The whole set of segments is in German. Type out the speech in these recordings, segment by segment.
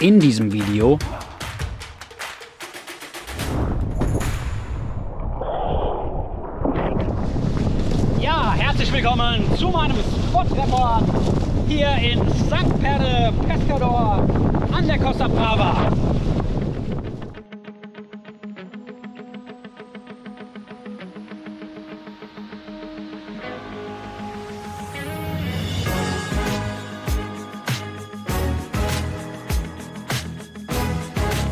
in diesem Video. Ja, herzlich willkommen zu meinem Spot-Report hier in St. Pere Pescador an der Costa Brava.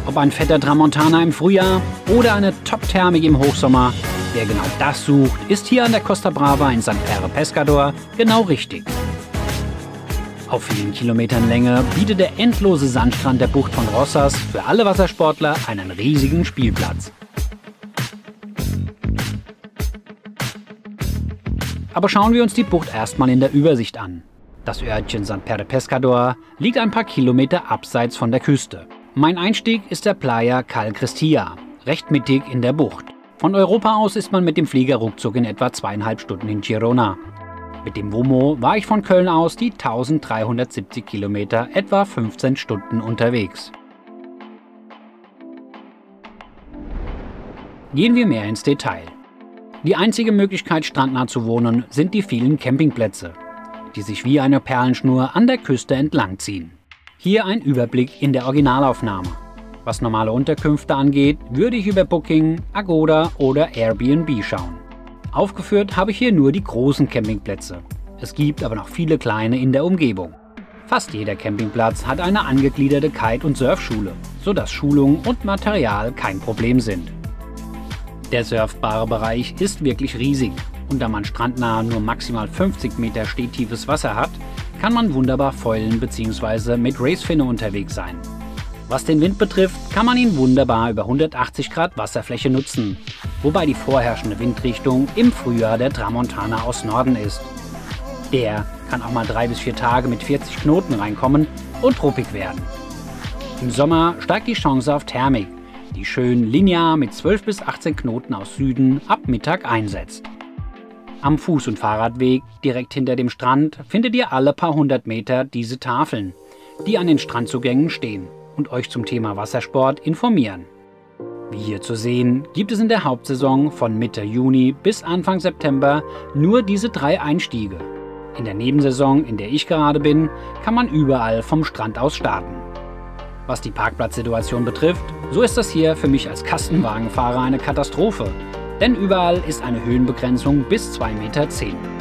Ob ein fetter Tramontana im Frühjahr oder eine Top-Thermik im Hochsommer, wer genau das sucht, ist hier an der Costa Brava in St. Pere Pescador genau richtig. Auf vielen Kilometern Länge bietet der endlose Sandstrand der Bucht von Rosas für alle Wassersportler einen riesigen Spielplatz. Aber schauen wir uns die Bucht erstmal in der Übersicht an. Das Örtchen St. Pere Pescador liegt ein paar Kilometer abseits von der Küste. Mein Einstieg ist der Playa Cal Cristia, recht mittig in der Bucht. Von Europa aus ist man mit dem Flieger ruckzuck in etwa 2,5 Stunden in Girona. Mit dem WOMO war ich von Köln aus die 1370 Kilometer etwa 15 Stunden unterwegs. Gehen wir mehr ins Detail. Die einzige Möglichkeit, strandnah zu wohnen, sind die vielen Campingplätze, die sich wie eine Perlenschnur an der Küste entlang ziehen. Hier ein Überblick in der Originalaufnahme. Was normale Unterkünfte angeht, würde ich über Booking, Agoda oder Airbnb schauen. Aufgeführt habe ich hier nur die großen Campingplätze. Es gibt aber noch viele kleine in der Umgebung. Fast jeder Campingplatz hat eine angegliederte Kite- und Surfschule, sodass Schulung und Material kein Problem sind. Der surfbare Bereich ist wirklich riesig und da man strandnah nur maximal 50 Meter stehtiefes Wasser hat, kann man wunderbar foilen bzw. mit Racefinne unterwegs sein. Was den Wind betrifft, kann man ihn wunderbar über 180 Grad Wasserfläche nutzen, wobei die vorherrschende Windrichtung im Frühjahr der Tramontana aus Norden ist. Der kann auch mal 3 bis 4 Tage mit 40 Knoten reinkommen und ruppig werden. Im Sommer steigt die Chance auf Thermik, die schön linear mit 12 bis 18 Knoten aus Süden ab Mittag einsetzt. Am Fuß- und Fahrradweg direkt hinter dem Strand findet ihr alle paar hundert Meter diese Tafeln, die an den Strandzugängen stehen und euch zum Thema Wassersport informieren. Wie hier zu sehen, gibt es in der Hauptsaison von Mitte Juni bis Anfang September nur diese 3 Einstiege. In der Nebensaison, in der ich gerade bin, kann man überall vom Strand aus starten. Was die Parkplatzsituation betrifft, so ist das hier für mich als Kastenwagenfahrer eine Katastrophe. Denn überall ist eine Höhenbegrenzung bis 2,10 Meter.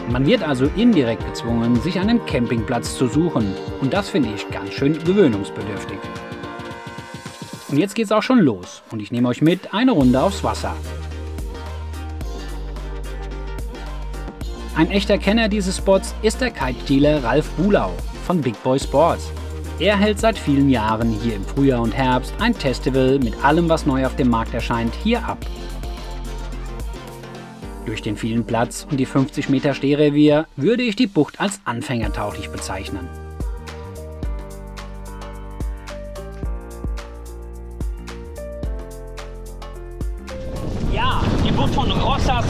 Man wird also indirekt gezwungen, sich einen Campingplatz zu suchen. Und das finde ich ganz schön gewöhnungsbedürftig. Und jetzt geht's auch schon los und ich nehme euch mit eine Runde aufs Wasser. Ein echter Kenner dieses Spots ist der Kite-Dealer Ralf Bulau von Big Boy Sports. Er hält seit vielen Jahren hier im Frühjahr und Herbst ein Festival mit allem, was neu auf dem Markt erscheint, hier ab. Durch den vielen Platz und die 50 Meter Stehrevier würde ich die Bucht als anfängertauglich bezeichnen. Ja, die Bucht von Rosas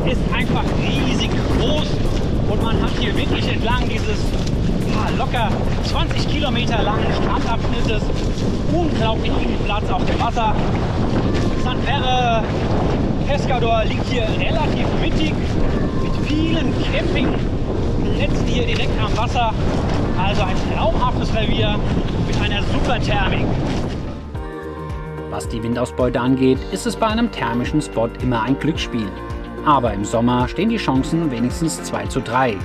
ist einfach riesig groß und man hat hier wirklich entlang dieses locker 20 Kilometer langen Strandabschnittes unglaublich viel Platz auf dem Wasser. St. Pere Pescador liegt hier relativ mittig mit vielen Campingplätzen hier direkt am Wasser. Also ein traumhaftes Revier mit einer super Thermik. Was die Windausbeute angeht, ist es bei einem thermischen Spot immer ein Glücksspiel. Aber im Sommer stehen die Chancen wenigstens 2:3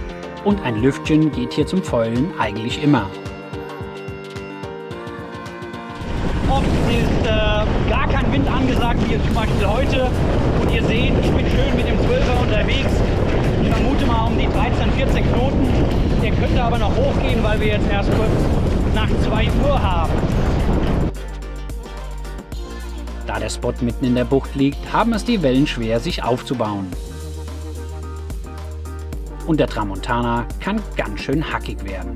und ein Lüftchen geht hier zum Foilen eigentlich immer. Oft ist gar kein Wind angesagt, wie zum Beispiel heute. Und ihr seht, ich bin schön mit dem 12er unterwegs. Ich vermute mal um die 13, 14 Knoten. Der könnte aber noch hochgehen, weil wir jetzt erst kurz nach 2 Uhr haben. Da der Spot mitten in der Bucht liegt, haben es die Wellen schwer, sich aufzubauen. Und der Tramontana kann ganz schön hackig werden.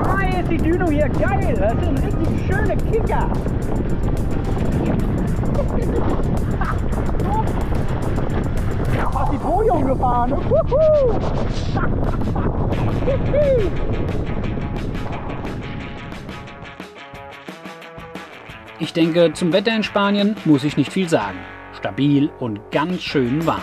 Hi, ist die Düne hier geil! Das sind richtig schöne Kicker! Hast die Boje umgefahren? Ich denke, zum Wetter in Spanien muss ich nicht viel sagen. Stabil und ganz schön warm.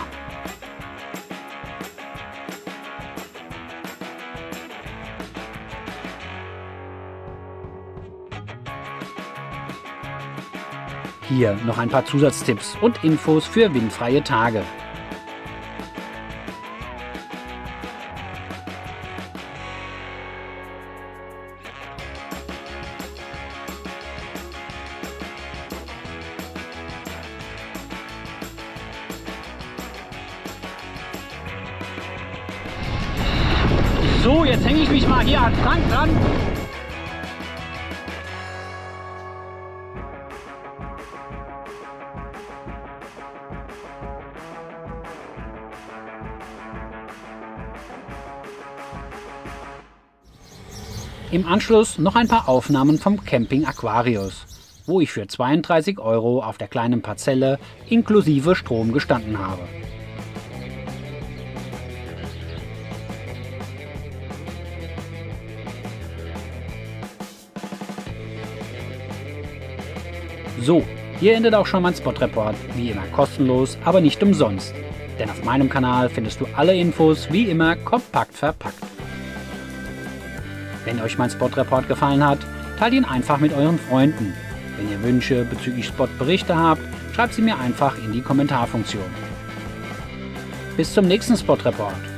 Hier noch ein paar Zusatztipps und Infos für windfreie Tage. So, jetzt hänge ich mich mal hier an Frank dran. Im Anschluss noch ein paar Aufnahmen vom Camping Aquarius, wo ich für 32 € auf der kleinen Parzelle inklusive Strom gestanden habe. So, hier endet auch schon mein Spot-Report, wie immer kostenlos, aber nicht umsonst. Denn auf meinem Kanal findest du alle Infos wie immer kompakt verpackt. Wenn euch mein Spot-Report gefallen hat, teilt ihn einfach mit euren Freunden. Wenn ihr Wünsche bezüglich Spot-Berichte habt, schreibt sie mir einfach in die Kommentarfunktion. Bis zum nächsten Spot-Report.